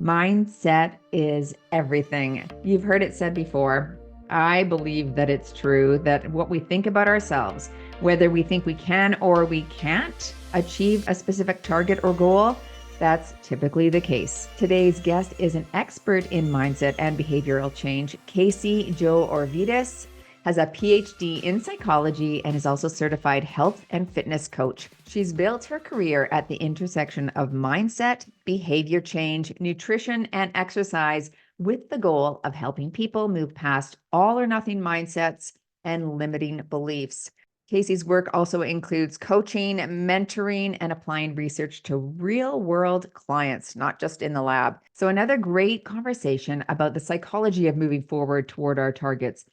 Mindset is everything. You've heard it said before. I believe that it's true that what we think about ourselves, whether we think we can or we can't achieve a specific target or goal, that's typically the case. Today's guest is an expert in mindset and behavioral change. Kasey Jo Orvidas has a Ph.D. in psychology and is also certified health and fitness coach. She's built her career at the intersection of mindset, behavior change, nutrition, and exercise with the goal of helping people move past all or nothing mindsets and limiting beliefs. Kasey's work also includes coaching, mentoring, and applying research to real world clients, not just in the lab. So, another great conversation about the psychology of moving forward toward our targets.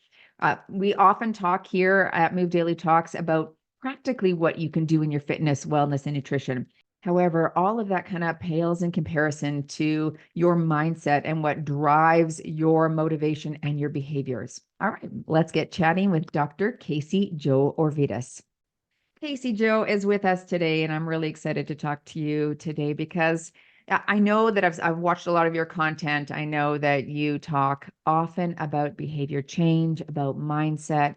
We often talk here at Move Daily Talks about practically what you can do in your fitness, wellness, and nutrition. However, all of that kind of pales in comparison to your mindset and what drives your motivation and your behaviors. All right, let's get chatting with Dr. Kasey Jo Orvidas. Kasey Jo is with us today, and I'm really excited to talk to you today because I know that I've watched a lot of your content. I know that you talk often about behavior change, about mindset.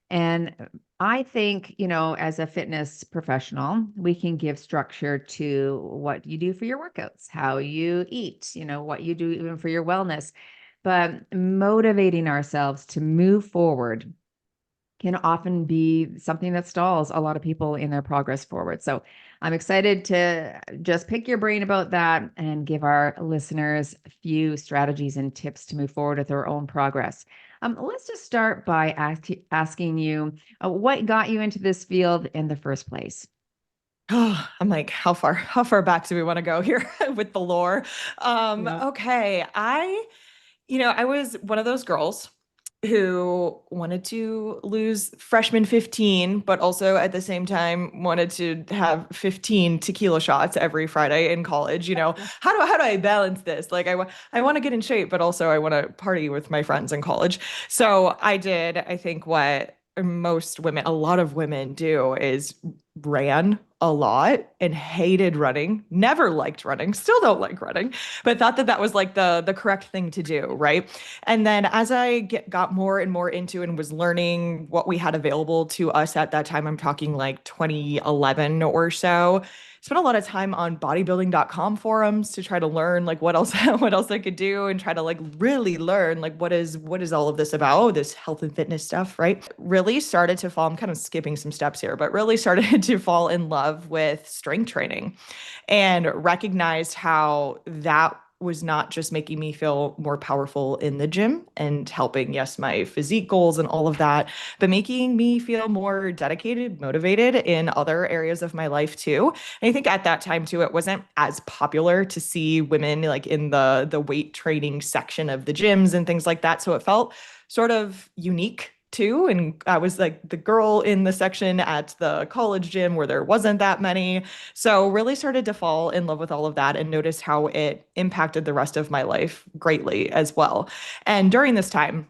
And I think, as a fitness professional, we can give structure to what you do for your workouts, how you eat, what you do even for your wellness. But motivating ourselves to move forward can often be something that stalls a lot of people in their progress forward. So I'm excited to just pick your brain about that and give our listeners a few strategies and tips to move forward with their own progress. Let's just start by asking you what got you into this field in the first place? Oh, I'm like, how far back do we want to go here with the lore? Yeah. Okay. I was one of those girls who wanted to lose freshman 15, but also at the same time wanted to have 15 tequila shots every Friday in college. How do I balance this? Like I want to get in shape, but also I want to party with my friends in college. So I did, I think what most women, a lot of women do is ran a lot and hated running, never liked running, still don't like running, but thought that that was like the correct thing to do, right? And then as I got more and more into and was learning what we had available to us at that time, I'm talking like 2011 or so, spent a lot of time on bodybuilding.com forums to try to learn like what else what else I could do and try to like really learn like what is all of this about, oh, this health and fitness stuff, right? Really started to fall, I'm kind of skipping some steps here, but really started to fall in love with strength training and recognized how that was not just making me feel more powerful in the gym and helping, yes, my physique goals and all of that, but making me feel more dedicated, motivated in other areas of my life too. And I think at that time too, it wasn't as popular to see women like in the weight training section of the gyms and things like that. So it felt sort of unique too. And I was like the girl in the section at the college gym where there wasn't that many. So really started to fall in love with all of that and notice how it impacted the rest of my life greatly as well. And during this time,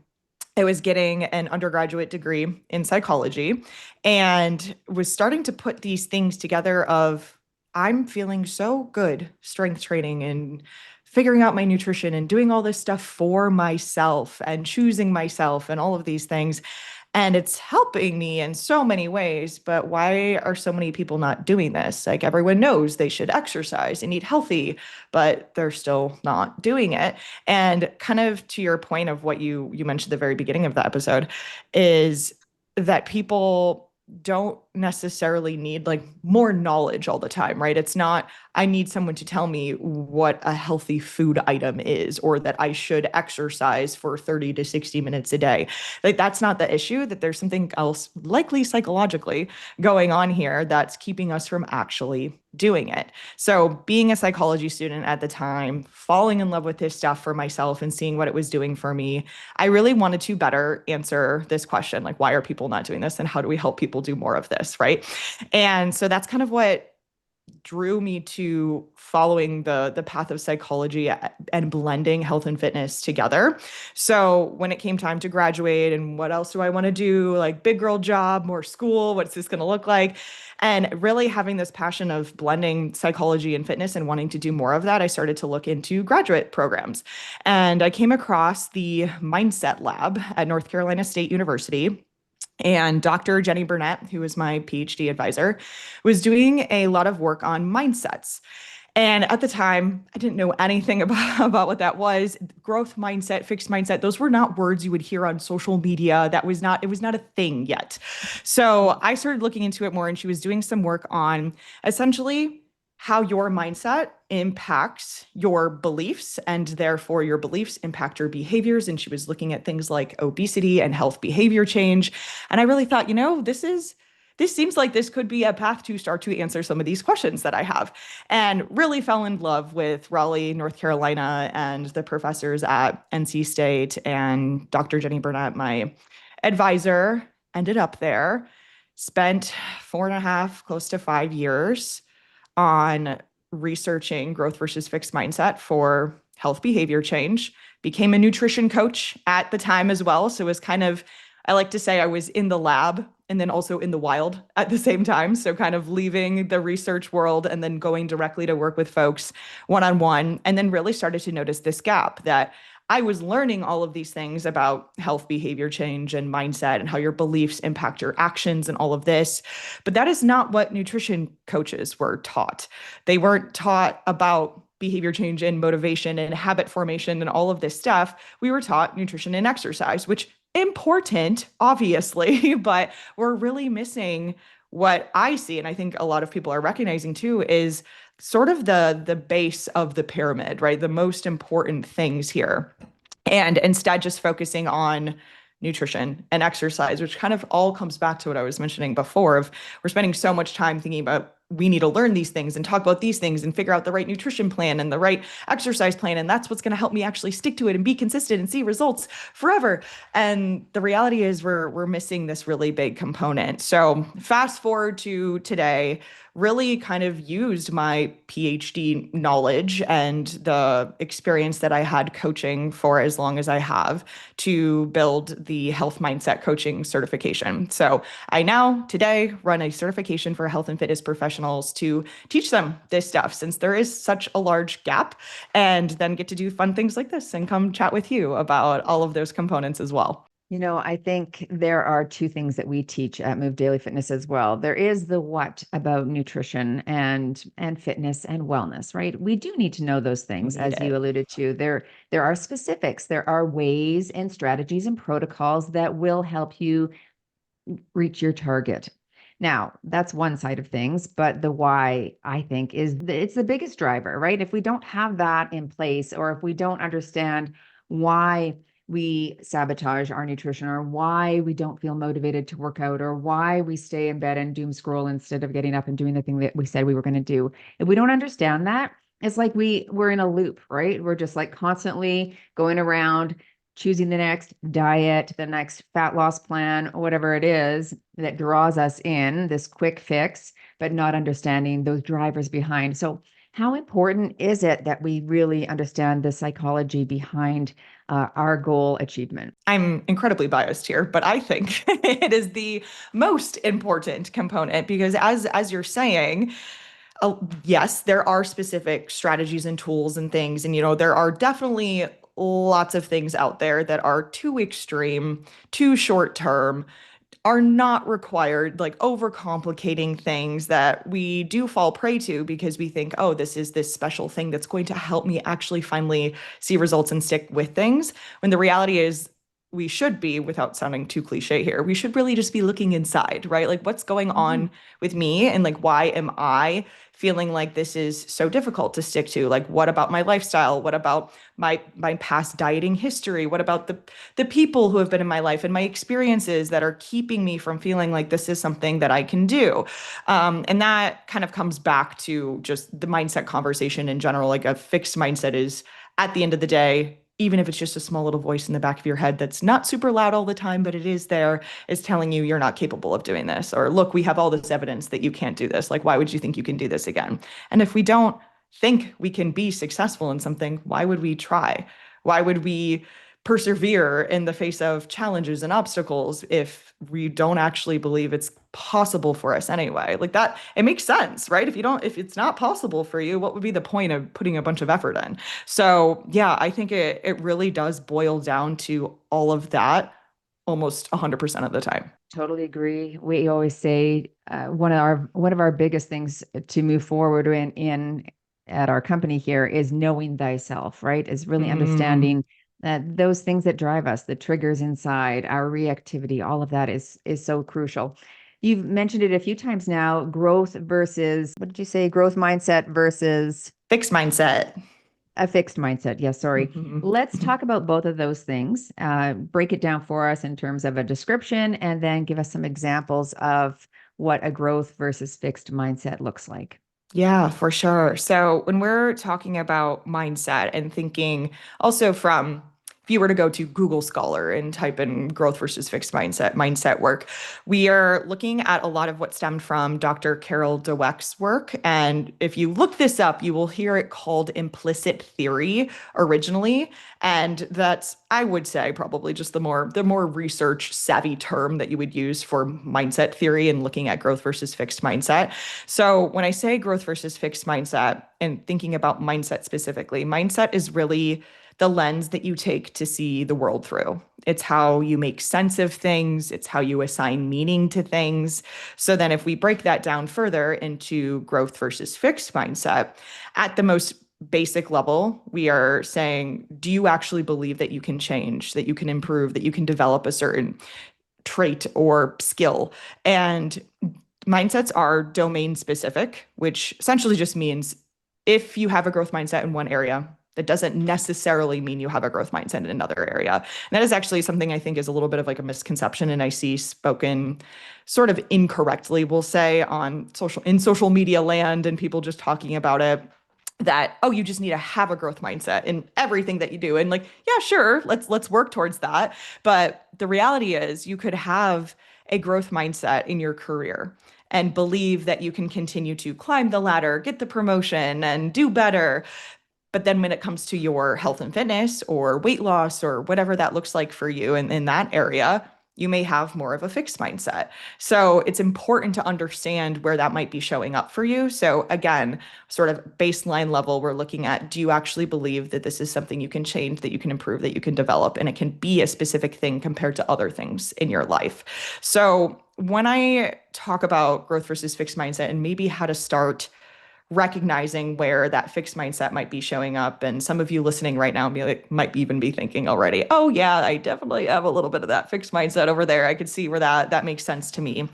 I was getting an undergraduate degree in psychology and was starting to put these things together of I'm feeling so good strength training and figuring out my nutrition and doing all this stuff for myself and choosing myself and all of these things. And it's helping me in so many ways, but why are so many people not doing this? Like everyone knows they should exercise and eat healthy, but they're still not doing it. And kind of to your point of what you mentioned at the very beginning of the episode is that people don't necessarily need like more knowledge all the time, right? It's not, I need someone to tell me what a healthy food item is or that I should exercise for 30 to 60 minutes a day. Like that's not the issue, that there's something else likely psychologically going on here that's keeping us from actually doing it. So being a psychology student at the time, falling in love with this stuff for myself and seeing what it was doing for me, I really wanted to better answer this question, like why are people not doing this and how do we help people do more of this, right? And so that's kind of what drew me to following the path of psychology and blending health and fitness together. So when it came time to graduate and what else do I want to do, like big girl job, more school, what's this going to look like? And really having this passion of blending psychology and fitness and wanting to do more of that, I started to look into graduate programs. And I came across the Mindset Lab at North Carolina State University. And Dr. Jenny Burnett, who was my PhD advisor, was doing a lot of work on mindsets. And at the time, I didn't know anything about what that was. Growth mindset, fixed mindset, those were not words you would hear on social media. It was not a thing yet. So I started looking into it more, and she was doing some work on essentially how your mindset impacts your beliefs, and therefore your beliefs impact your behaviors. And she was looking at things like obesity and health behavior change. And I really thought, this seems like this could be a path to start to answer some of these questions that I have. And really fell in love with Raleigh, North Carolina, and the professors at NC State, and Dr. Jenny Burnett, my advisor, ended up there, spent 4.5, close to 5 years on researching growth versus fixed mindset for health behavior change, became a nutrition coach at the time as well. So it was kind of, I like to say I was in the lab and then also in the wild at the same time. So kind of leaving the research world and then going directly to work with folks one-on-one, and then really started to notice this gap that I was learning all of these things about health behavior change and mindset and how your beliefs impact your actions and all of this. But that is not what nutrition coaches were taught. They weren't taught about behavior change and motivation and habit formation and all of this stuff. We were taught nutrition and exercise, which important, obviously, but we're really missing what I see, and I think a lot of people are recognizing too, is sort of the base of the pyramid, right? The most important things here. And instead just focusing on nutrition and exercise, which kind of all comes back to what I was mentioning before of we're spending so much time thinking about we need to learn these things and talk about these things and figure out the right nutrition plan and the right exercise plan. And that's what's going to help me actually stick to it and be consistent and see results forever. And the reality is we're missing this really big component. So fast forward to today, really kind of used my PhD knowledge and the experience that I had coaching for as long as I have to build the health mindset coaching certification. So I now today run a certification for health and fitness professionals to teach them this stuff, since there is such a large gap, and then get to do fun things like this and come chat with you about all of those components as well. I think there are two things that we teach at Move Daily Fitness as well. There is the what about nutrition and fitness and wellness, right? We do need to know those things, as you alluded to. There are specifics, there are ways and strategies and protocols that will help you reach your target. Now, that's one side of things, but the why, I think, it's the biggest driver, right? If we don't have that in place, or if we don't understand why we sabotage our nutrition, or why we don't feel motivated to work out, or why we stay in bed and doom scroll instead of getting up and doing the thing that we said we were going to do. If we don't understand that, it's like we're in a loop, right? We're just like constantly going around choosing the next diet, the next fat loss plan, whatever it is that draws us in, this quick fix, but not understanding those drivers behind. So how important is it that we really understand the psychology behind our goal achievement? I'm incredibly biased here, but I think it is the most important component, because as you're saying, yes, there are specific strategies and tools and things, and there are definitely lots of things out there that are too extreme, too short term, are not required, like overcomplicating things that we do fall prey to because we think, oh, this is this special thing that's going to help me actually finally see results and stick with things. When the reality is, we should be, without sounding too cliche here, we should really just be looking inside, right? Like what's going on with me, and like why am I feeling like this is so difficult to stick to? Like what about my lifestyle? What about my past dieting history? What about the people who have been in my life and my experiences that are keeping me from feeling like this is something that I can do? And that kind of comes back to just the mindset conversation in general. Like a fixed mindset is, at the end of the day, even if it's just a small little voice in the back of your head that's not super loud all the time, but it is there, is telling you you're not capable of doing this. Or look, we have all this evidence that you can't do this. Like, why would you think you can do this again? And if we don't think we can be successful in something, why would we try? Why would we persevere in the face of challenges and obstacles if we don't actually believe it's possible for us anyway? Like that, it makes sense, right? If it's not possible for you, what would be the point of putting a bunch of effort in? So yeah, I think it really does boil down to all of that almost 100% of the time. Totally agree. We always say one of our biggest things to move forward in at our company here is knowing thyself, right? Is really Mm, understanding that those things that drive us, the triggers inside, our reactivity, all of that is so crucial. You've mentioned it a few times now, growth versus, what did you say? Growth mindset versus fixed mindset. a fixed mindset. Yes, sorry. Mhm. Let's talk about both of those things. Break it down for us in terms of a description, and then give us some examples of what a growth versus fixed mindset looks like. Yeah, for sure. So when we're talking about mindset and thinking also from, if you were to go to Google Scholar and type in growth versus fixed mindset work, we are looking at a lot of what stemmed from Dr. Carol Dweck's work. And if you look this up, you will hear it called implicit theory originally. And that's, I would say, probably just the more research savvy term that you would use for mindset theory and looking at growth versus fixed mindset. So when I say growth versus fixed mindset and thinking about mindset specifically, mindset is really the lens that you take to see the world through. It's how you make sense of things, it's how you assign meaning to things. So then if we break that down further into growth versus fixed mindset, at the most basic level, we are saying, do you actually believe that you can change, that you can improve, that you can develop a certain trait or skill? And mindsets are domain specific, which essentially just means if you have a growth mindset in one area, that doesn't necessarily mean you have a growth mindset in another area. And that is actually something I think is a little bit of like a misconception, and I see spoken sort of incorrectly, we'll say, on social media land, and people just talking about it, that, oh, you just need to have a growth mindset in everything that you do. And like, yeah, sure, let's work towards that. But the reality is you could have a growth mindset in your career and believe that you can continue to climb the ladder, get the promotion, and do better. But then when it comes to your health and fitness or weight loss or whatever that looks like for you in that area, you may have more of a fixed mindset. So it's important to understand where that might be showing up for you. So again, sort of baseline level, we're looking at, do you actually believe that this is something you can change, that you can improve, that you can develop, and it can be a specific thing compared to other things in your life? So when I talk about growth versus fixed mindset and maybe how to start recognizing where that fixed mindset might be showing up. And some of you listening right now might even be thinking already, oh yeah, I definitely have a little bit of that fixed mindset over there. I could see where that makes sense to me.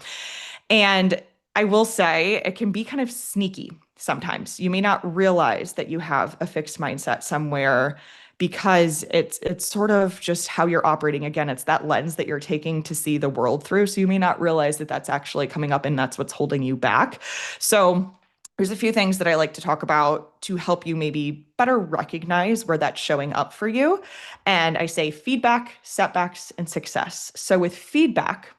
And I will say it can be kind of sneaky sometimes. You may not realize that you have a fixed mindset somewhere because it's sort of just how you're operating. Again, it's that lens that you're taking to see the world through. So you may not realize that that's actually coming up and that's what's holding you back. So there's a few things that I like to talk about to help you maybe better recognize where that's showing up for you. And I say feedback, setbacks, and success. So with feedback,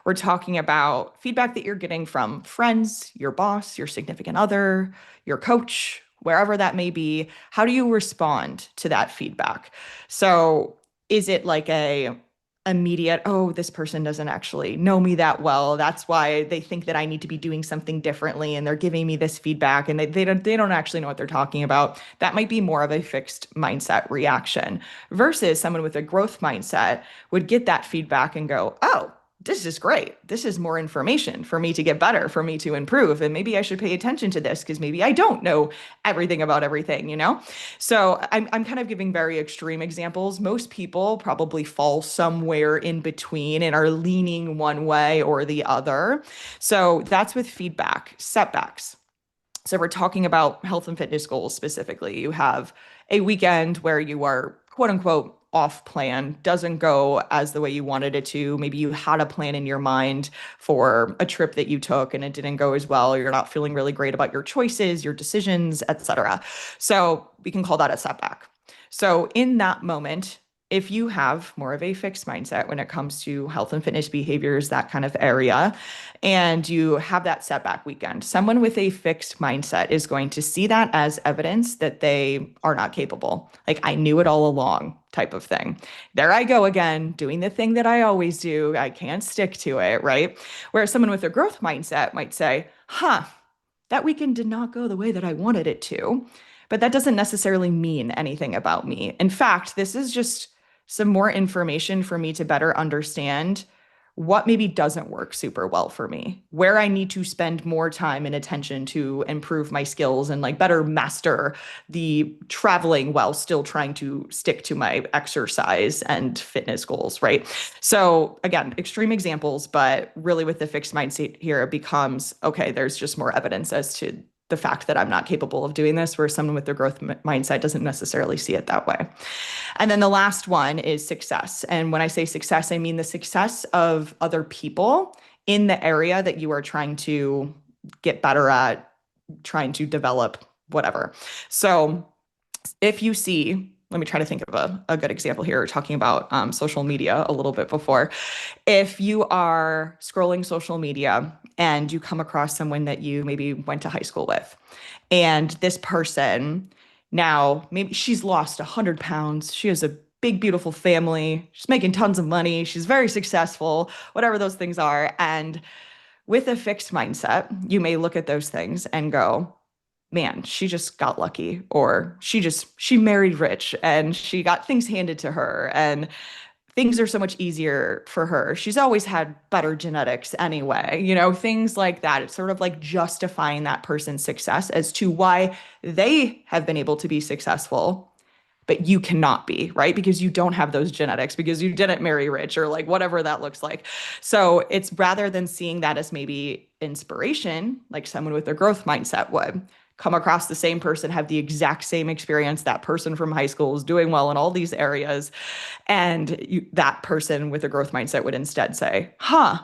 we're talking about feedback that you're getting from friends, your boss, your significant other, your coach, wherever that may be. How do you respond to that feedback? So is it like a immediate, oh, this person doesn't actually know me that well. That's why they think that I need to be doing something differently and they're giving me this feedback and they don't actually know what they're talking about. That might be more of a fixed mindset reaction versus someone with a growth mindset would get that feedback and go, oh, this is great. This is more information for me to get better, for me to improve. And maybe I should pay attention to this because maybe I don't know everything about everything, you know? So I'm kind of giving very extreme examples. Most people probably fall somewhere in between and are leaning one way or the other. So that's with feedback, setbacks. So we're talking about health and fitness goals specifically. You have a weekend where you are quote unquote off plan, doesn't go as the way you wanted it to. Maybe you had a plan in your mind for a trip that you took and it didn't go as well. You're not feeling really great about your choices, your decisions, etc. So we can call that a setback. So in that moment, if you have more of a fixed mindset when it comes to health and fitness behaviors, that kind of area, and you have that setback weekend, someone with a fixed mindset is going to see that as evidence that they are not capable. Like, I knew it all along, type of thing. There I go again, doing the thing that I always do. I can't stick to it, right? Whereas someone with a growth mindset might say, huh, that weekend did not go the way that I wanted it to. But that doesn't necessarily mean anything about me. In fact, this is just some more information for me to better understand what maybe doesn't work super well for me, where I need to spend more time and attention to improve my skills and like better master the traveling while still trying to stick to my exercise and fitness goals, right? So again, extreme examples, but really with the fixed mindset here, it becomes, okay, there's just more evidence as to the fact that I'm not capable of doing this, where someone with their growth mindset doesn't necessarily see it that way. And then the last one is success. And when I say success, I mean the success of other people in the area that you are trying to get better at, trying to develop, whatever. So if you see, let me try to think of a good example here, talking about social media a little bit before. If you are scrolling social media and you come across someone that you maybe went to high school with, and this person now, maybe she's lost 100 pounds, she has a big, beautiful family, she's making tons of money, she's very successful, whatever those things are. And with a fixed mindset, you may look at those things and go, man, she just got lucky, or she married rich and she got things handed to her and things are so much easier for her. She's always had better genetics anyway, things like that. It's sort of like justifying that person's success as to why they have been able to be successful, but you cannot be, right? Because you don't have those genetics, because you didn't marry rich, or like whatever that looks like. So it's, rather than seeing that as maybe inspiration, like someone with a growth mindset would come across the same person, have the exact same experience, that person from high school is doing well in all these areas, and that person with a growth mindset would instead say, huh,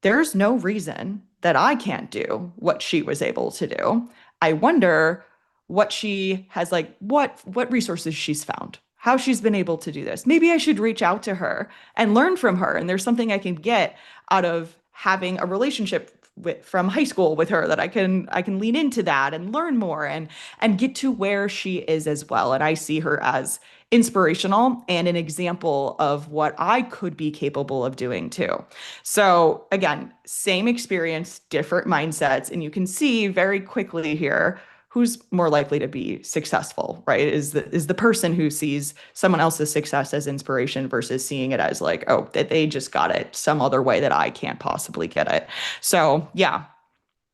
there's no reason that I can't do what she was able to do. I wonder what she has, like, what resources she's found, how she's been able to do this. Maybe I should reach out to her and learn from her. And there's something I can get out of having a relationship from high school with her, that I can lean into that and learn more and get to where she is as well. And I see her as inspirational and an example of what I could be capable of doing too. So again, same experience, different mindsets, and you can see very quickly here who's more likely to be successful, right? Is the person who sees someone else's success as inspiration versus seeing it as like, oh, that they just got it some other way that I can't possibly get it. So yeah,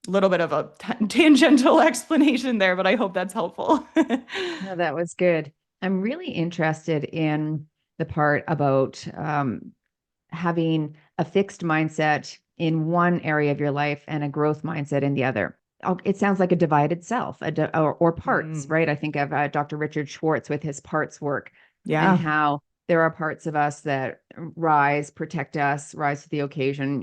a little bit of a tangential explanation there, but I hope that's helpful. No, that was good. I'm really interested in the part about having a fixed mindset in one area of your life and a growth mindset in the other. It sounds like a divided self, or parts, right? I think of Dr. Richard Schwartz with his parts work, and Yeah. how there are parts of us that rise, protect us, rise to the occasion,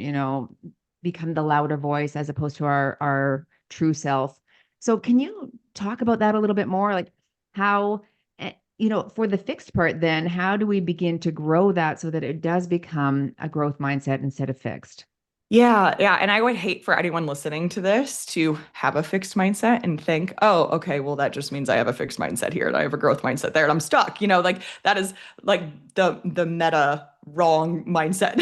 become the louder voice as opposed to our true self. So can you talk about that a little bit more? Like how, for the fixed part, then how do we begin to grow that so that it does become a growth mindset instead of fixed? Yeah, yeah. And I would hate for anyone listening to this to have a fixed mindset and think, oh, okay, well, that just means I have a fixed mindset here and I have a growth mindset there and I'm stuck. Like that is like the meta wrong mindset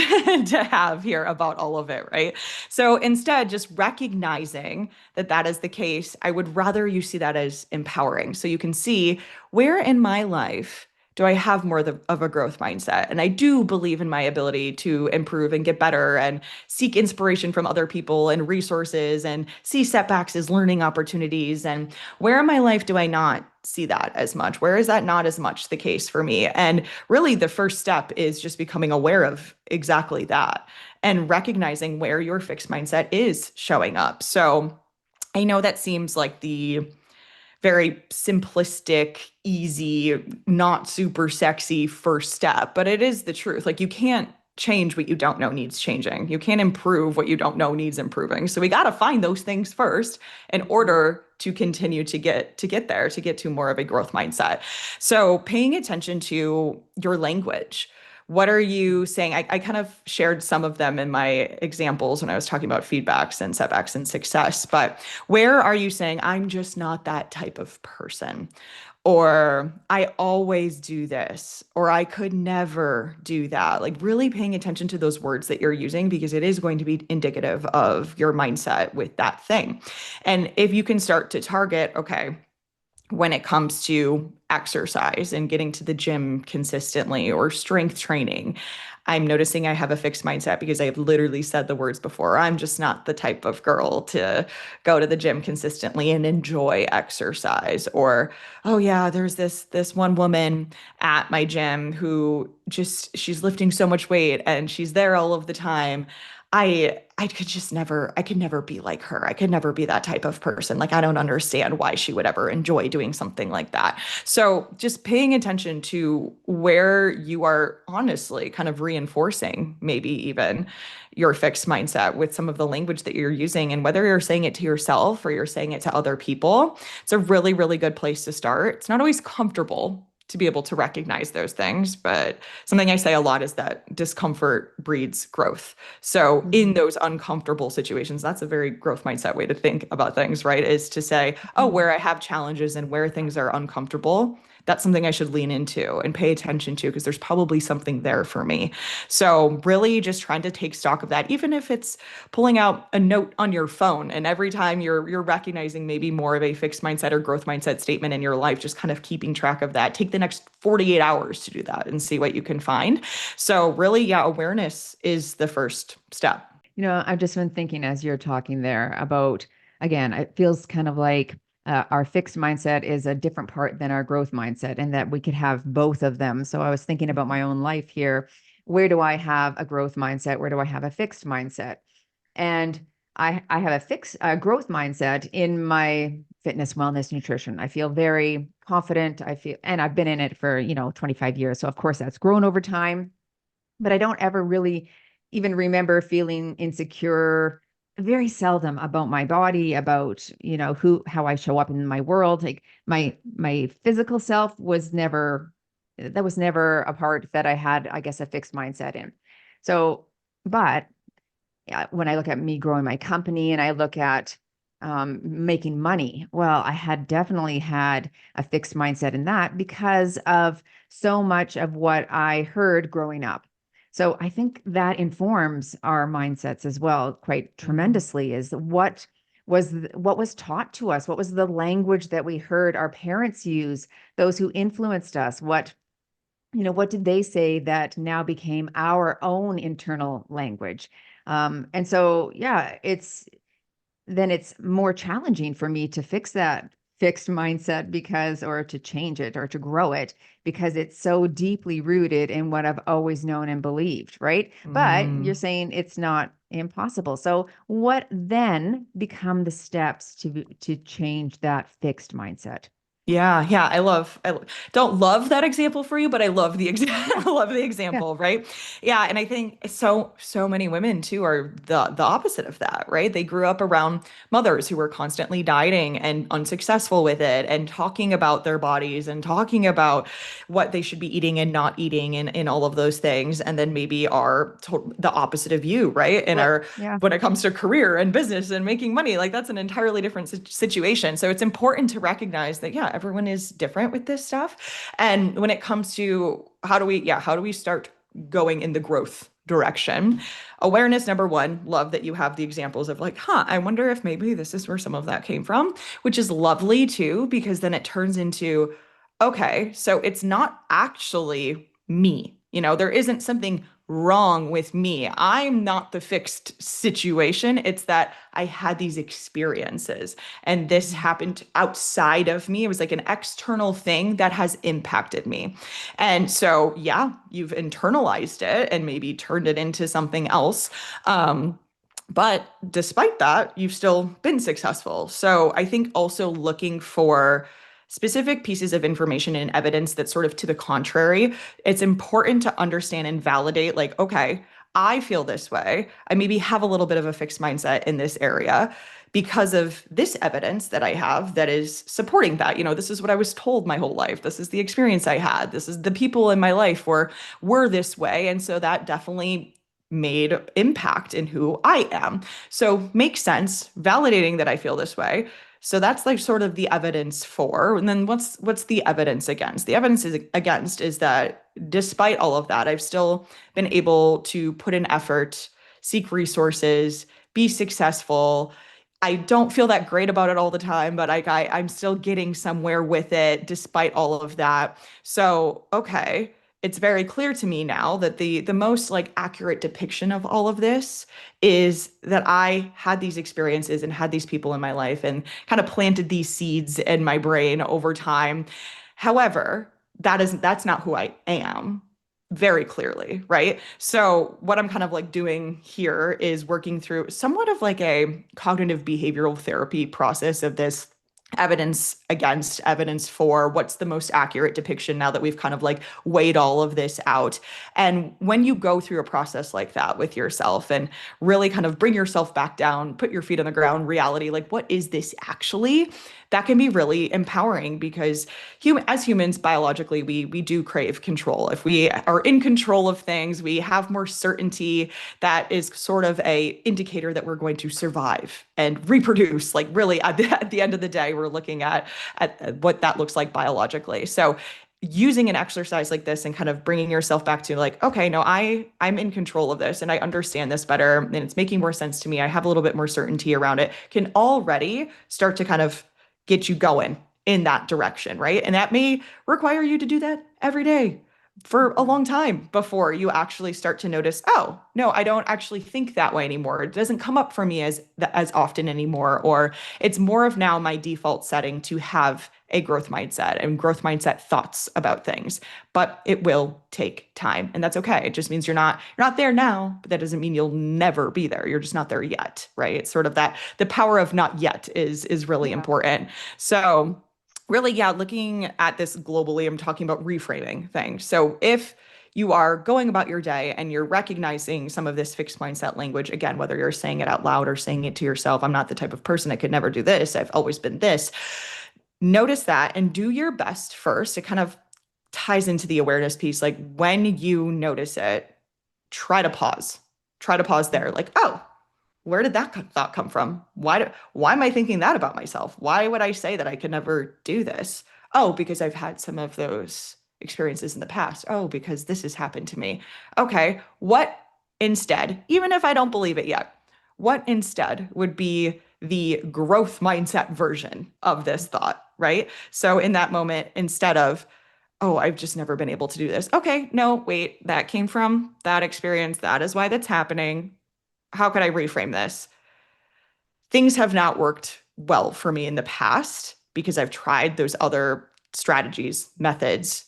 to have here about all of it, right? So instead, just recognizing that that is the case, I would rather you see that as empowering. So you can see, where in my life do I have more of a growth mindset? And I do believe in my ability to improve and get better and seek inspiration from other people and resources and see setbacks as learning opportunities. And where in my life do I not see that as much? Where is that not as much the case for me? And really, the first step is just becoming aware of exactly that and recognizing where your fixed mindset is showing up. So I know that seems like the very simplistic, easy, not super sexy first step, but it is the truth. Like, you can't change what you don't know needs changing. You can't improve what you don't know needs improving. So we got to find those things first in order to continue to get there, to get to more of a growth mindset. So paying attention to your language. What are you saying? I kind of shared some of them in my examples when I was talking about feedbacks and setbacks and success, but where are you saying, I'm just not that type of person? Or I always do this, or I could never do that. Like really paying attention to those words that you're using because it is going to be indicative of your mindset with that thing. And if you can start to target, okay, when it comes to exercise and getting to the gym consistently or strength training, I'm noticing I have a fixed mindset because I've literally said the words before. I'm just not the type of girl to go to the gym consistently and enjoy exercise. Or, oh yeah, there's this one woman at my gym who just she's lifting so much weight and she's there all of the time. I could never be like her. I could never be that type of person. Like I don't understand why she would ever enjoy doing something like that. So just paying attention to where you are honestly kind of reinforcing maybe even your fixed mindset with some of the language that you're using, and whether you're saying it to yourself or you're saying it to other people, it's a really, really good place to start. It's not always comfortable to be able to recognize those things, but something I say a lot is that discomfort breeds growth. So in Mhm. those uncomfortable situations, that's a very growth mindset way to think about things, right? Is to say, oh, Mhm. where I have challenges and where things are uncomfortable, that's something I should lean into and pay attention to because there's probably something there for me. So really just trying to take stock of that, even if it's pulling out a note on your phone and every time you're recognizing maybe more of a fixed mindset or growth mindset statement in your life, just kind of keeping track of that. Take the next 48 hours to do that and see what you can find. So really, yeah, awareness is the first step. I've just been thinking as you're talking there about, again, it feels kind of like our fixed mindset is a different part than our growth mindset, and that we could have both of them. So I was thinking about my own life here. Where do I have a growth mindset? Where do I have a fixed mindset? And I have a fixed growth mindset in my fitness, wellness, nutrition. I feel very confident. I feel, and I've been in it for, 25 years. So of course that's grown over time, but I don't ever really even remember feeling insecure very seldom about my body, about, how I show up in my world. Like my physical self was never, that was never a part that I had, I guess, a fixed mindset in. So, but yeah, when I look at me growing my company and I look at making money, well, I had definitely had a fixed mindset in that because of so much of what I heard growing up. So I think that informs our mindsets as well, quite Mm. tremendously. Is what was taught to us, what was the language that we heard our parents use, those who influenced us, what did they say that now became our own internal language? And so, yeah, it's more challenging for me to fix that fixed mindset or to change it or to grow it because it's so deeply rooted in what I've always known and believed, right? But you're Mm. saying it's not impossible. So what then become the steps to change that fixed mindset? Yeah, yeah, don't love that example for you, but I love the I love the Yeah. example, right? Yeah, and I think so many women too are the opposite of that, right? They grew up around mothers who were constantly dieting and unsuccessful with it and talking about their bodies and talking about what they should be eating and not eating and all of those things, and then maybe are the opposite of you, right? And Right. are Yeah. when it comes to career and business and making money, like that's an entirely different situation. So it's important to recognize that, yeah, everyone is different with this stuff. And when it comes to how do we start going in the growth direction? Awareness, number one, love that you have the examples of like, I wonder if maybe this is where some of that came from, which is lovely too, because then it turns into, okay, so it's not actually me. There isn't something wrong with me. I'm not the fixed situation. It's that I had these experiences and this Mhm. happened outside of me. It was like an external thing that has impacted me. And so, yeah, you've internalized it and maybe turned it into something else. But despite that, you've still been successful. So I think also looking for specific pieces of information and evidence that's sort of to the contrary, it's important to understand and validate, like, okay, I feel this way. I maybe have a little bit of a fixed mindset in this area because of this evidence that I have that is supporting that. This is what I was told my whole life. This is the experience I had. This is the people in my life were this way. And so that definitely made impact in who I am. So makes sense, validating that I feel this way. So that's like sort of the evidence for. And then what's the evidence against? The evidence against is that despite all of that, I've still been able to put in effort, seek resources, be successful. I don't feel that great about it all the time, but I'm still getting somewhere with it despite all of that. So, okay, it's very clear to me now that the most like accurate depiction of all of this is that I had these experiences and had these people in my life and kind of planted these seeds in my brain over time. However, that's not who I am very clearly, right? So what I'm kind of like doing here is working through somewhat of like a cognitive behavioral therapy process of this evidence against, evidence for, what's the most accurate depiction now that we've kind of like weighed all of this out. And when you go through a process like that with yourself and really kind of bring yourself back down, put your feet on the ground, reality, like what is this actually? That can be really empowering because as humans, biologically, we do crave control. If we are in control of things, we have more certainty. That is sort of a indicator that we're going to survive and reproduce. Like really, at the end of the day, we're looking at what that looks like biologically. So using an exercise like this and kind of bringing yourself back to like, okay, no, I'm in control of this and I understand this better and it's making more sense to me. I have a little bit more certainty around it, can already start to kind of get you going in that direction, right? And that may require you to do that every day for a long time before you actually start to notice, oh, no, I don't actually think that way anymore. It doesn't come up for me as often anymore, or it's more of now my default setting to have a growth mindset and growth mindset thoughts about things. But it will take time, and that's okay. It just means you're not there now, but that doesn't mean you'll never be there. You're just not there yet, right? It's sort of that the power of not yet is really Yeah. important. So really, yeah, looking at this globally, I'm talking about reframing things. So if you are going about your day and you're recognizing some of this fixed mindset language, again, whether you're saying it out loud or saying it to yourself, I'm not the type of person, I could never do this. I've always been this. Notice that and do your best first. It kind of ties into the awareness piece. Like when you notice it, try to pause. Try to pause there. Like, oh, where did that thought come from? Why am I thinking that about myself? Why would I say that I could never do this? Oh, because I've had some of those experiences in the past. Oh, because this has happened to me. Okay, what instead, even if I don't believe it yet, what instead would be the growth mindset version of this thought, right? So in that moment, instead of, oh, I've just never been able to do this. Okay, no, wait, that came from that experience. That is why that's happening. How could I reframe this? Things have not worked well for me in the past because I've tried those other strategies, methods.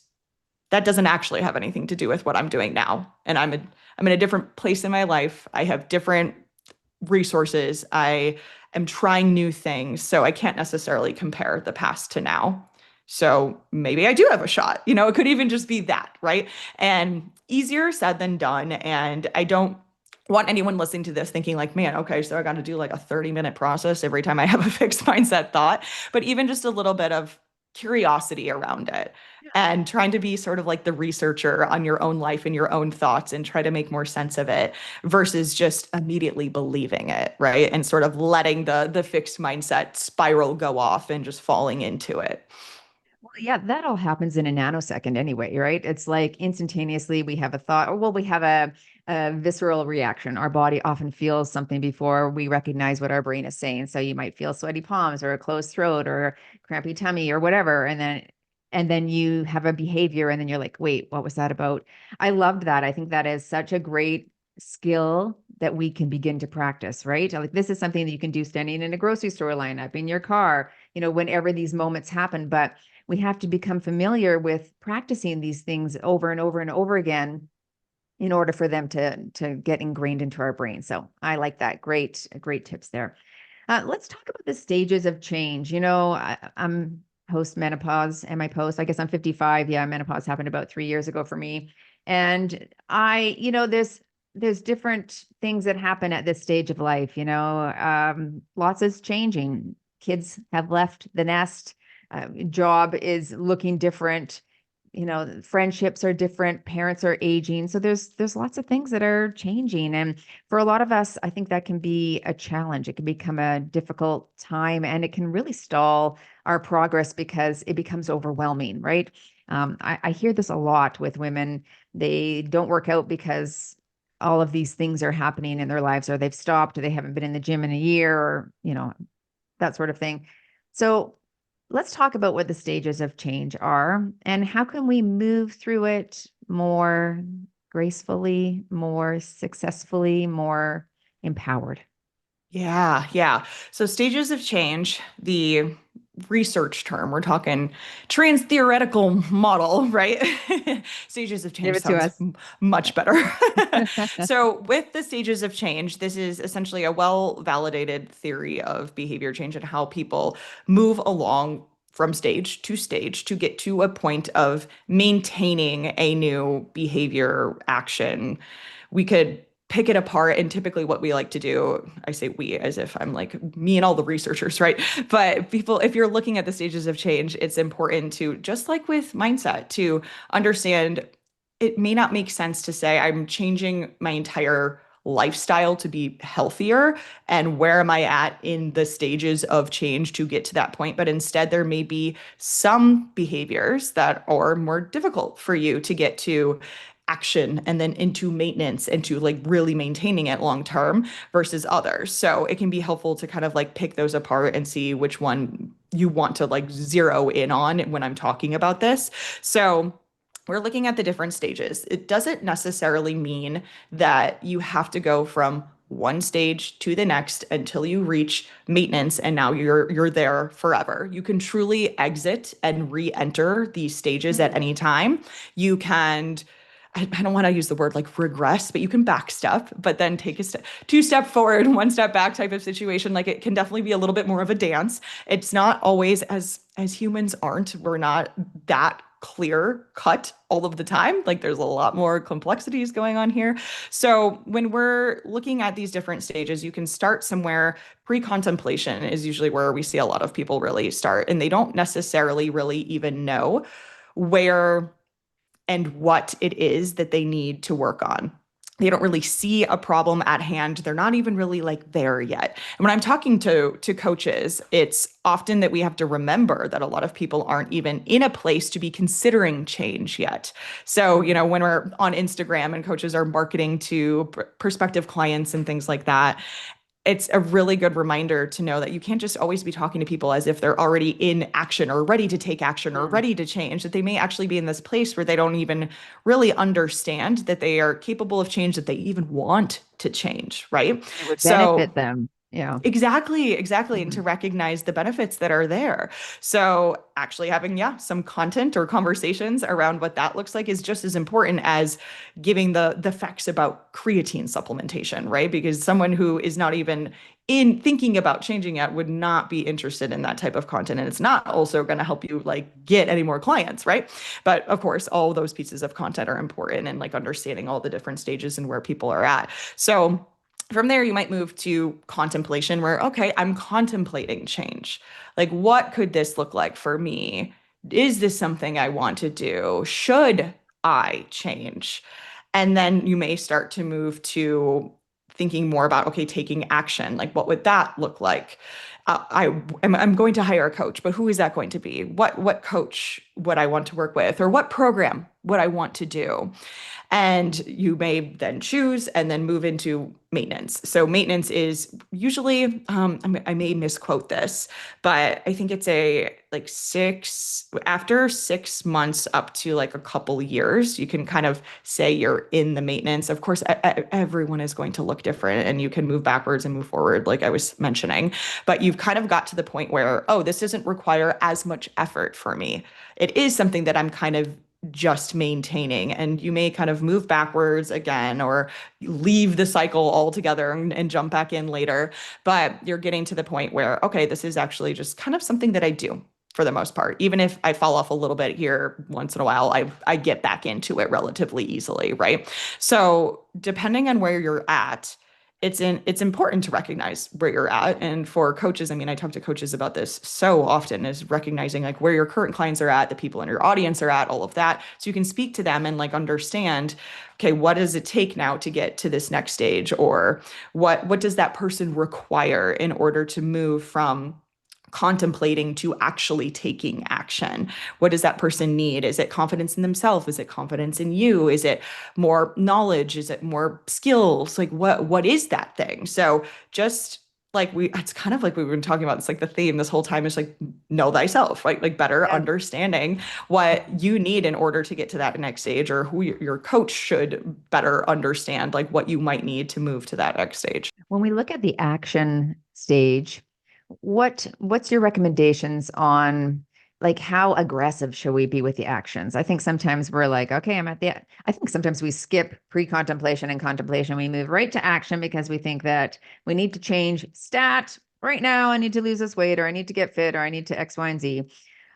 That doesn't actually have anything to do with what I'm doing now. And I'm in a different place in my life. I have different resources. I am trying new things. So I can't necessarily compare the past to now. So maybe I do have a shot. It could even just be that, right? And easier said than done. And I don't want anyone listening to this thinking like, man, okay, so I got to do like a 30-minute process every time I have a fixed mindset thought, but even just a little bit of curiosity around it and trying to be sort of like the researcher on your own life and your own thoughts and try to make more sense of it versus just immediately believing it, right? And sort of letting the fixed mindset spiral go off and just falling into it. Well, yeah, that all happens in a nanosecond anyway, right? It's like instantaneously we have a thought, or well, we have a visceral reaction. Our body often feels something before we recognize what our brain is saying. So you might feel sweaty palms or a closed throat or crampy tummy or whatever. And then you have a behavior and then you're like, wait, what was that about? I loved that. I think that is such a great skill that we can begin to practice, right? Like this is something that you can do standing in a grocery store lineup, in your car, whenever these moments happen. But we have to become familiar with practicing these things over and over and over again in order for them to get ingrained into our brain. So I like that. Great tips there. Let's talk about the stages of change. I'm post-menopause. Am I post? I guess I'm 55. Yeah, menopause happened about 3 years ago for me. And there's different things that happen at this stage of life. Lots is changing. Kids have left the nest. Job is looking different. Friendships are different. Parents are aging. So there's lots of things that are changing. And for a lot of us, I think that can be a challenge. It can become a difficult time, and it can really stall our progress because it becomes overwhelming, right? I hear this a lot with women. They don't work out because all of these things are happening in their lives, or they've stopped, or they haven't been in the gym in a year, or that sort of thing. So let's talk about what the stages of change are and how can we move through it more gracefully, more successfully, more empowered. Yeah, yeah. So stages of change, the research term, we're talking trans theoretical model, right? Stages of Give change it to sounds us. much better. So with the stages of change, this is essentially a well-validated theory of behavior change and how people move along from stage to get to a point of maintaining a new behavior action. We could pick it apart, and typically what we like to do, I say we as if I'm like me and all the researchers, right? But people, if you're looking at the stages of change, it's important to, just like with mindset, to understand it may not make sense to say I'm changing my entire lifestyle to be healthier, and where am I at in the stages of change to get to that point. But instead there may be some behaviors that are more difficult for you to get to action and then into maintenance and to like really maintaining it long term versus others. So it can be helpful to kind of like pick those apart and see which one you want to like zero in on when I'm talking about this. So we're looking at the different stages. It doesn't necessarily mean that you have to go from one stage to the next until you reach maintenance and now you're there forever. You can truly exit and re-enter these stages at any time. You can, I don't want to use the word like regress, but you can back step, but then take a step, two step forward, one step back type of situation. Like it can definitely be a little bit more of a dance. It's not always, as humans aren't, we're not that clear cut all of the time. Like there's a lot more complexities going on here. So when we're looking at these different stages, you can start somewhere. Pre-contemplation is usually where we see a lot of people really start, and they don't necessarily really even know where and what it is that they need to work on. They don't really see a problem at hand. They're not even really like there yet. And when I'm talking to coaches, it's often that we have to remember that a lot of people aren't even in a place to be considering change yet. So, when we're on Instagram and coaches are marketing to prospective clients and things like that, it's a really good reminder to know that you can't just always be talking to people as if they're already in action or ready to take action or ready to change, that they may actually be in this place where they don't even really understand that they are capable of change, that they even want to change, right? It would So benefit them. Yeah. exactly, exactly. And to Mhm. recognize the benefits that are there. So actually having, yeah, some content or conversations around what that looks like is just as important as giving the facts about creatine supplementation, right? Because someone who is not even in thinking about changing it would not be interested in that type of content. And it's not also going to help you like get any more clients, right? But of course, all those pieces of content are important, and like understanding all the different stages and where people are at. So from there, you might move to contemplation, where, okay, I'm contemplating change. Like, what could this look like for me? Is this something I want to do? Should I change? And then you may start to move to thinking more about, okay, taking action. Like, what would that look like? I'm going to hire a coach, but who is that going to be? What coach would I want to work with, or what program would I want to do? And you may then choose and then move into maintenance. So maintenance is usually, I may misquote this, but I think it's a like after 6 months up to like a couple years, you can kind of say you're in the maintenance. Of course, everyone is going to look different, and you can move backwards and move forward, like I was mentioning, but you've kind of got to the point where, oh, this doesn't require as much effort for me. It is something that I'm kind of just maintaining, and you may kind of move backwards again or leave the cycle altogether and jump back in later, but you're getting to the point where, okay, this is actually just kind of something that I do. for the most part. Even if I fall off a little bit here once in a while, I get back into it relatively easily, right? So depending on where you're at, it's important to recognize where you're at. And for coaches, I mean, I talk to coaches about this so often, is recognizing like where your current clients are at, the people in your audience are at, all of that. So you can speak to them and like understand, okay, what does it take now to get to this next stage? Or what does that person require in order to move from contemplating to actually taking action? What does that person need? Is it confidence in themselves? Is it confidence in you? Is it more knowledge? Is it more skills? Like what is that thing? So just like it's kind of like we've been talking about. It's like the theme this whole time is like know thyself, right? Like better Yeah. understanding what you need in order to get to that next stage, or who your coach should better understand, like what you might need to move to that next stage. When we look at the action stage, what's your recommendations on like how aggressive should we be with the actions? I think sometimes we're like, okay, I think sometimes we skip pre-contemplation and contemplation. We move right to action because we think that we need to change stat right now. I need to lose this weight, or I need to get fit, or I need to X, Y, and Z.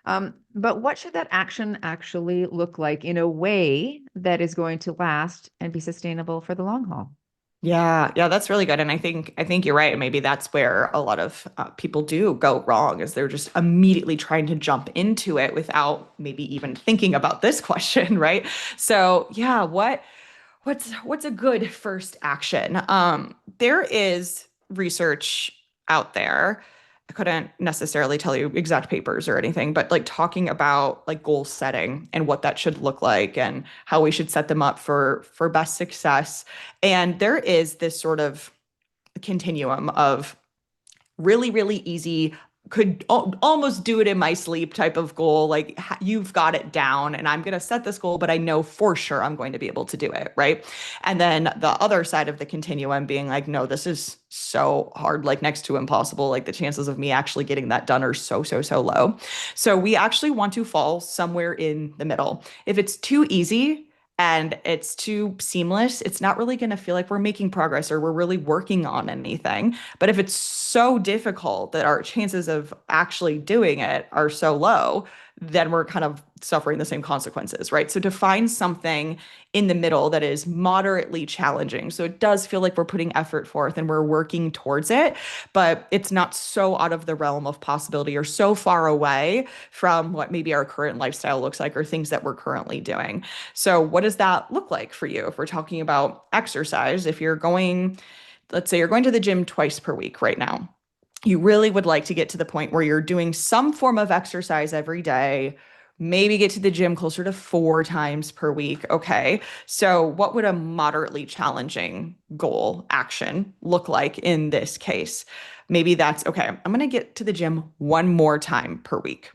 But what should that action actually look like in a way that is going to last and be sustainable for the long haul? Yeah, yeah, that's really good. And I think you're right. And maybe that's where a lot of people do go wrong, is they're just immediately trying to jump into it without maybe even thinking about this question, right? So yeah, what's a good first action? There is research out there. I couldn't necessarily tell you exact papers or anything, but like talking about like goal setting and what that should look like and how we should set them up for best success. And there is this sort of continuum of really, really easy, could almost do it in my sleep type of goal. Like you've got it down, and I'm going to set this goal, but I know for sure I'm going to be able to do it. Right. And then the other side of the continuum being like, no, this is so hard, like next to impossible. Like the chances of me actually getting that done are so, so, so low. So we actually want to fall somewhere in the middle. If it's too easy, and it's too seamless, it's not really going to feel like we're making progress or we're really working on anything. But if it's so difficult that our chances of actually doing it are so low, then we're kind of suffering the same consequences, right? So to find something in the middle that is moderately challenging. So it does feel like we're putting effort forth and we're working towards it, but it's not so out of the realm of possibility or so far away from what maybe our current lifestyle looks like or things that we're currently doing. So what does that look like for you? If we're talking about exercise, if you're going, let's say you're going to the gym twice per week right now, you really would like to get to the point where you're doing some form of exercise every day, maybe get to the gym closer to 4 times per week. Okay. So, what would a moderately challenging goal action look like in this case? Maybe that's okay, I'm going to get to the gym one more time per week.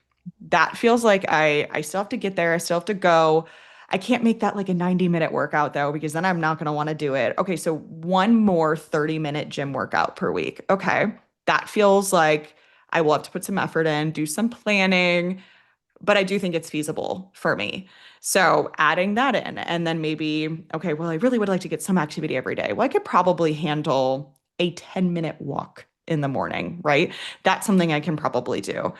That feels like I still have to get there. I still have to go. I can't make that like a 90-minute workout though, because then I'm not going to want to do it. Okay. So, one more 30-minute gym workout per week. Okay, that feels like I will have to put some effort in, do some planning, but I do think it's feasible for me. So adding that in, and then maybe, okay, well, I really would like to get some activity every day. Well, I could probably handle a 10-minute walk in the morning, right? That's something I can probably do.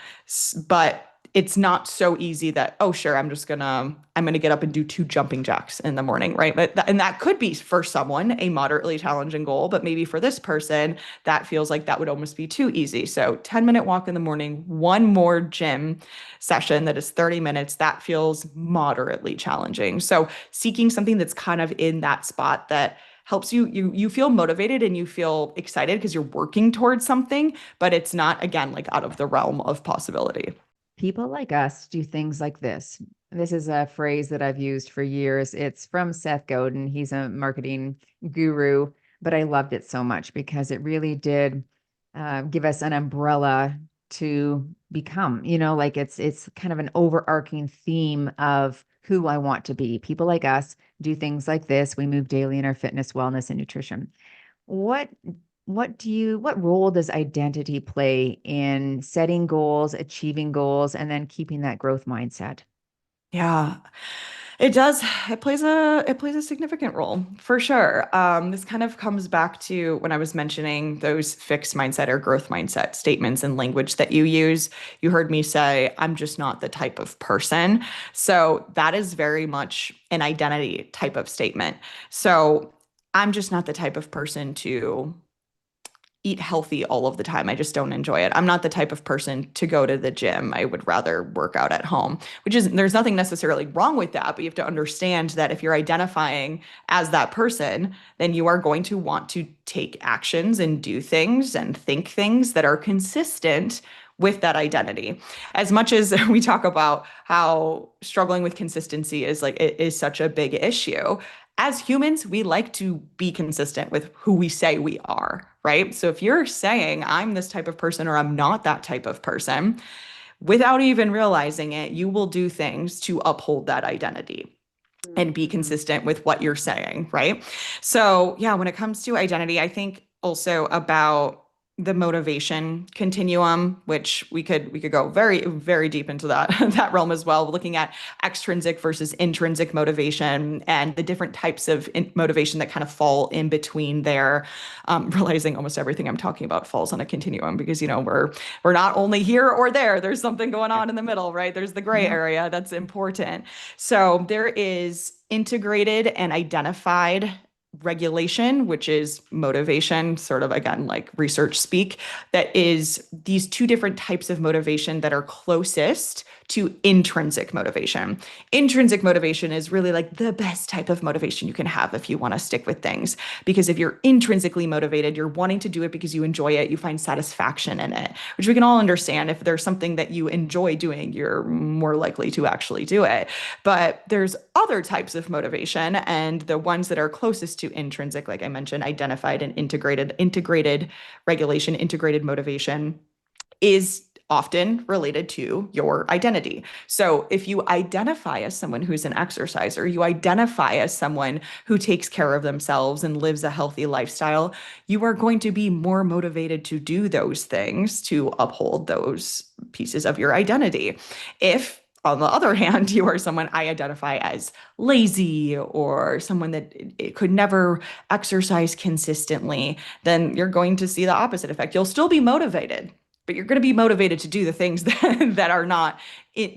But it's not so easy that, oh, sure, I'm gonna get up and do 2 jumping jacks in the morning, right? And that could be for someone a moderately challenging goal, but maybe for this person, that feels like that would almost be too easy. So 10-minute walk in the morning, one more gym session that is 30 minutes, that feels moderately challenging. So seeking something that's kind of in that spot that helps you feel motivated and you feel excited because you're working towards something, but it's not, again, like out of the realm of possibility. People like us do things like this. This is a phrase that I've used for years. It's from Seth Godin. He's a marketing guru, but I loved it so much because it really did give us an umbrella to become. Like it's kind of an overarching theme of who I want to be. People like us do things like this. We move daily in our fitness, wellness, and nutrition. What what role does identity play in setting goals, achieving goals, and then keeping that growth mindset? Yeah. It does. It plays a significant role for sure. This kind of comes back to when I was mentioning those fixed mindset or growth mindset statements and language that you use. You heard me say, "I'm just not the type of person." So that is very much an identity type of statement. So I'm just not the type of person to eat healthy all of the time. I just don't enjoy it. I'm not the type of person to go to the gym. I would rather work out at home, which is, there's nothing necessarily wrong with that, but you have to understand that if you're identifying as that person, then you are going to want to take actions and do things and think things that are consistent with that identity. As much as we talk about how struggling with consistency is like it is such a big issue, as humans, we like to be consistent with who we say we are, right? So if you're saying, I'm this type of person or I'm not that type of person, without even realizing it, you will do things to uphold that identity and be Mhm. consistent with what you're saying, right? So, yeah, when it comes to identity, I think also about the motivation continuum, which we could go very very deep into that that realm as well, looking at extrinsic versus intrinsic motivation and the different types of motivation that kind of fall in between there. Realizing almost everything I'm talking about falls on a continuum because we're not only here or there. There's something going Yeah. on in the middle, right? There's the gray Yeah. area that's important. So there is integrated and identified regulation, which is motivation, sort of again, like research speak, that is these two different types of motivation that are closest to intrinsic motivation. Intrinsic motivation is really like the best type of motivation you can have if you want to stick with things. Because if you're intrinsically motivated, you're wanting to do it because you enjoy it, you find satisfaction in it, which we can all understand. If there's something that you enjoy doing, you're more likely to actually do it. But there's other types of motivation, and the ones that are closest to intrinsic, like I mentioned, identified and integrated regulation, integrated motivation is often related to your identity. So if you identify as someone who's an exerciser, you identify as someone who takes care of themselves and lives a healthy lifestyle, you are going to be more motivated to do those things to uphold those pieces of your identity. If on the other hand, you are someone I identify as lazy or someone that it could never exercise consistently, then you're going to see the opposite effect. You'll still be motivated, but you're going to be motivated to do the things that are not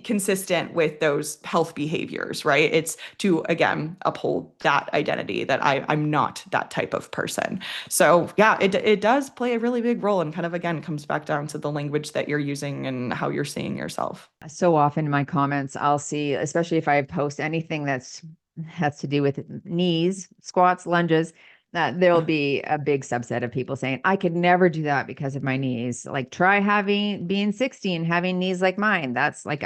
consistent with those health behaviors, right? It's to, again, uphold that identity that I'm not that type of person. So, yeah, it does play a really big role and kind of, again, comes back down to the language that you're using and how you're seeing yourself. So often in my comments, I'll see, especially if I post anything that's has to do with knees, squats, lunges, that there'll be a big subset of people saying, I could never do that because of my knees. Like try having being 60 and having knees like mine. That's like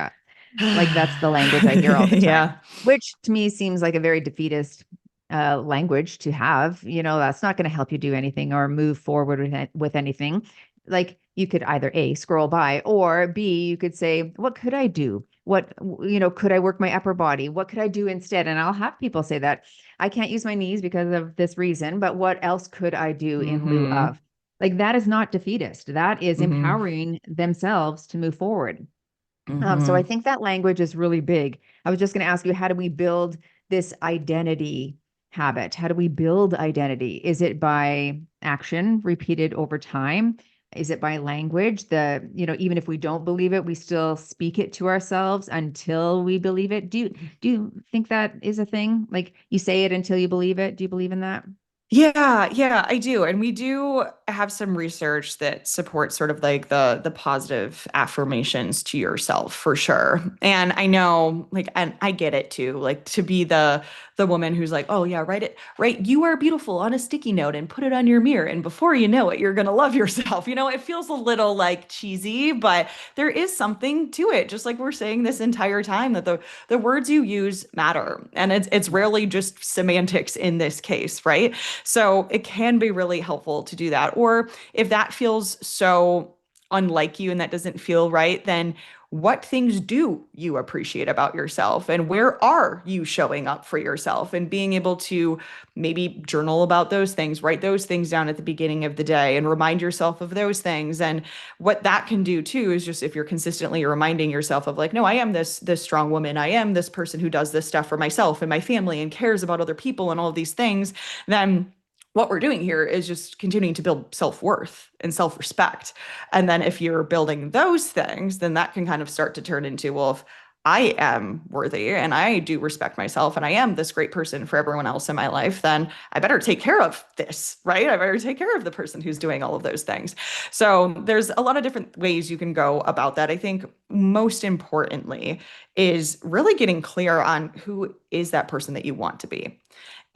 that's the language I hear all the time, Yeah. which to me seems like a very defeatist language to have. That's not going to help you do anything or move forward with anything. Like you could either A, scroll by, or B, you could say, what could I do? Could I work my upper body? What could I do instead? And I'll have people say that I can't use my knees because of this reason, but what else could I do in lieu Mm-hmm. of? Like that is not defeatist. That is Mm-hmm. empowering themselves to move forward. So I Mm-hmm. think that language is really big. I was just going to ask you, how do we build this identity habit? How do we build identity? Is it by action repeated over time? Is it by language? Even if we don't believe it, we still speak it to ourselves until we believe it. Do you think that is a thing? Like you say it until you believe it? Do you believe in that? Yeah, yeah, I do. And we do have some research that supports sort of like the positive affirmations to yourself for sure. And I know like and I get it too. Like to be the woman who's like, "Oh yeah, write you are beautiful on a sticky note and put it on your mirror and before you know it, you're going to love yourself." It feels a little like cheesy, but there is something to it. Just like we're saying this entire time that the words you use matter. And it's Yeah. rarely just semantics in this case, right? So it can be really helpful to do that. Or if that feels so unlike you and that doesn't feel right, then what things do you appreciate about yourself and where are you showing up for yourself, and being able to maybe journal about those things, write those things down at the beginning of the day and remind yourself of those things. And what that can do too is just if you're consistently reminding yourself of like, no, I am this strong woman. I am this person who does this stuff for myself and my family and cares about other people and all of these things, then what we're doing here is just continuing to build self-worth and self-respect. And then if you're building those things, then that can kind of start to turn into, well, if I am worthy and I do respect myself and I am this great person for everyone else in my life, then I better take care of this, right? I better take care of the person who's doing all of those things. So there's a lot of different ways you can go about that. I think most importantly is really getting clear on who is that person that you want to be.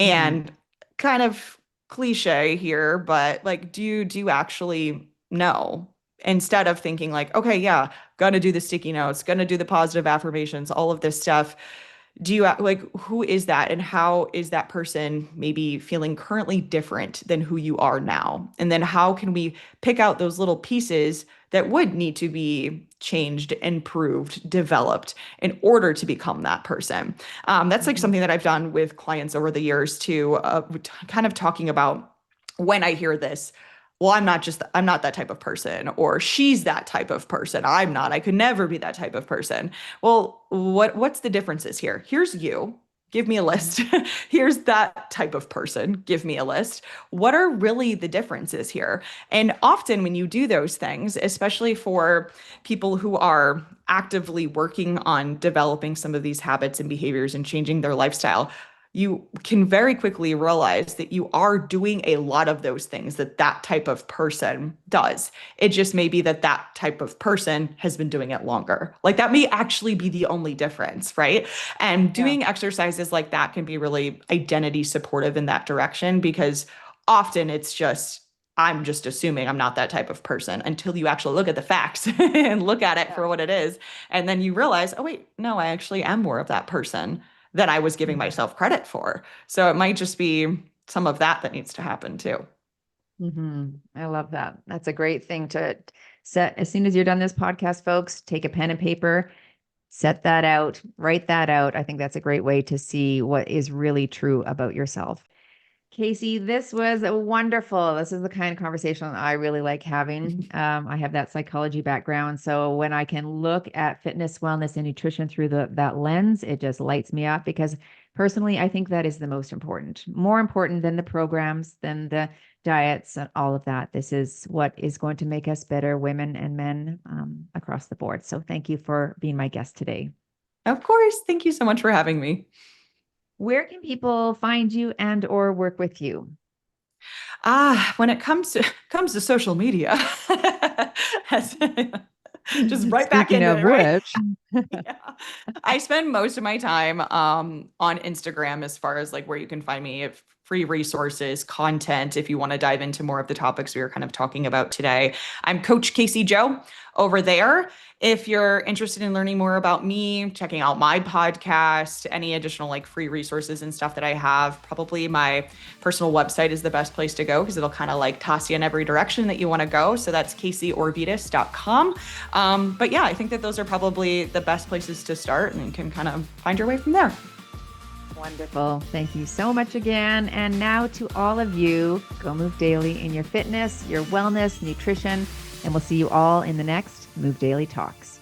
And kind of cliche here, but like, do you actually know? Instead of thinking like, okay, yeah, gonna do the sticky notes, gonna do the positive affirmations, all of this stuff. Do you like, who is that and how is that person maybe feeling currently different than who you are now? And then how can we pick out those little pieces that would need to be changed, improved, developed in order to become that person? That's like something that I've done with clients over the years too, kind of talking about when I hear this, well, I'm not that type of person, or she's that type of person. I'm not, I could never be that type of person. Well, what's the differences here? Here's you. Give me a list. Here's that type of person. Give me a list. What are really the differences here? And often when you do those things, especially for people who are actively working on developing some of these habits and behaviors and changing their lifestyle, you can very quickly realize that you are doing a lot of those things that that type of person does. It just may be that that type of person has been doing it longer. Like that may actually be the only difference, right? And doing exercises like that can be really identity supportive in that direction, because often it's just, I'm just assuming I'm not that type of person until you actually look at the facts and look at it for what it is. And then you realize, oh, wait, no, I actually am more of that person than I was giving myself credit for. So it might just be some of that needs to happen too. I love that. That's a great thing to set. As soon as you're done this podcast, folks, take a pen and paper, set that out, write that out. I think that's a great way to see what is really true about yourself. Kasey, this was wonderful. This is the kind of conversation I really like having. I have that psychology background. So when I can look at fitness, wellness, and nutrition through that lens, it just lights me up, because personally, I think that is the most important, more important than the programs, than the diets and all of that. This is what is going to make us better women and men across the board. So thank you for being my guest today. Of course. Thank you so much for having me. Where can people find you and or work with you? When it comes to social media, just right back into it, right? Yeah. I spend most of my time on Instagram, as far as like where you can find me, if free resources, content, if you want to dive into more of the topics we were kind of talking about today. I'm Coach Kasey Jo over there. If you're interested in learning more about me, checking out my podcast, any additional like free resources and stuff that I have, probably my personal website is the best place to go, because it'll kind of like toss you in every direction that you want to go. So that's KaseyOrvidas.com. But yeah, I think that those are probably the best places to start, and you can kind of find your way from there. Wonderful. Thank you so much again. And now to all of you, go move daily in your fitness, your wellness, nutrition, and we'll see you all in the next Move Daily Talks.